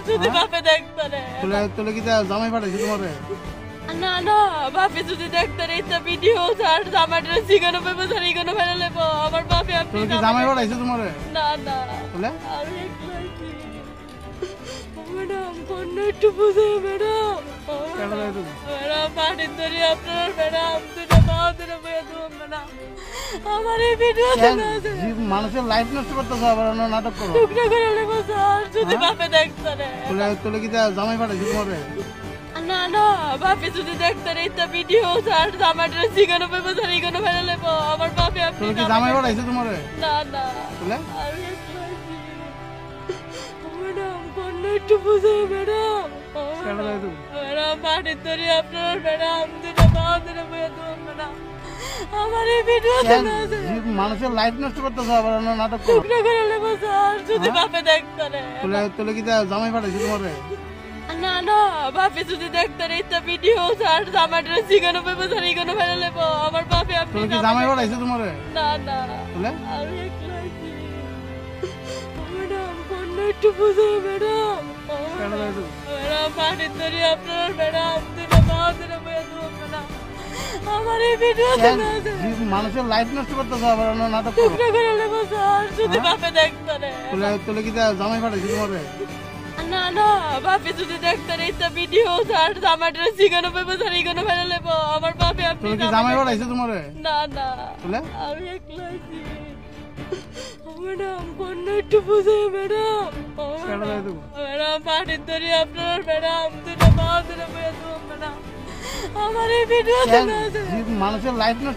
যদি বাপে দেখতো রে। তোলে কি জামাই পাঠাইছে তোমারে? না না, বাপে যদি দেখতো রে এটা ভিডিও ছাড় জামাইটা সিগানো পেপে ছাড়ি কোনো ফেলে লেবো আমার বাপে আপনি তোলে কি জামাই পাঠাইছে তোমারে? না না তোলে আমি একলাই আছি। ম্যাডাম কোন একটু বুঝে ম্যাডাম। কেডা যাইতো? ম্যাডাম পানি ধরি আপনার ম্যাডাম দুটো পাও দুটো বয়ে দেবো ম্যাডাম। আমার এই ভিডিও মানুষের লাইফ নষ্ট করতেছো আবার অন্য নাটক করো। টুকরা করে নেবো স্যার যদি বাপে দেখতো রে। তোলে কি জামাই পাঠাইছে তোমারে? না না, বাপে যদি দেখতো রে এটা ভিডিও ছাড় জামাইটা সিগানো পেপে ছাড়ি কোনো ফেলে লেবো আমার বাপে আপনি তোলে কি জামাই পাঠাইছে তোমারে? না না তোলে আমি একলাই আছি। ম্যাডাম কোন একটু বুঝে ম্যাডাম। কেডা যাইতো? ম্যাডাম পানি ধরি আপনার ম্যাডাম দুটো পাও দুটো বয়ে দেবো ম্যাডাম। আমার এই ভিডিও মানুষের লাইফ নষ্ট করতেছো আবার অন্য নাটক করো। টুকরা করে নেবো স্যার যদি বাপে দেখতো রে। তোলে কি জামাই পাঠাইছে তোমারে? না না, বাপে যদি দেখতো রে এটা ভিডিও ছাড় জামাইটা সিগানো পেপে ছাড়ি কোনো ফেলে লেবো আমার বাপে আপনি তোলে কি জামাই পাঠাইছে তোমারে? না না তোলে আমি একলাই আছি। ম্যাডাম কোন একটু বুঝে ম্যাডাম। কেডা যাইতো? ম্যাডাম পানি ধরি আপনার ম্যাডাম দুটো পাও দুটো বয়ে দেবো ম্যাডাম। আমার এই ভিডিও মানুষের লাইফ নষ্ট করতেছো আবার অন্য নাটক করো। টুকরা করে নেবো স্যার যদি বাপে দেখতো রে। তোলে কি জামাই পাঠাইছে তোমারে? না না, বাপে যদি দেখতো রে এটা ভিডিও ছাড় জামাইটা সিগানো পেপে ছাড়ি কোনো ফেলে লেবো আমার বাপে আপনি তোলে কি জামাই পাঠাইছে তোমারে? না না তোলে আমি একলাই আছি। ম্যাডাম কোন একটু বুঝে ম্যাডাম। কেডা যাইতো? ম্যাডাম পানি ধরি আপনার ম্যাডাম দুটো পাও দুটো বয়ে দেবো ম্যাডাম। আমার এই ভিডিও মানুষের লাইফ নষ্ট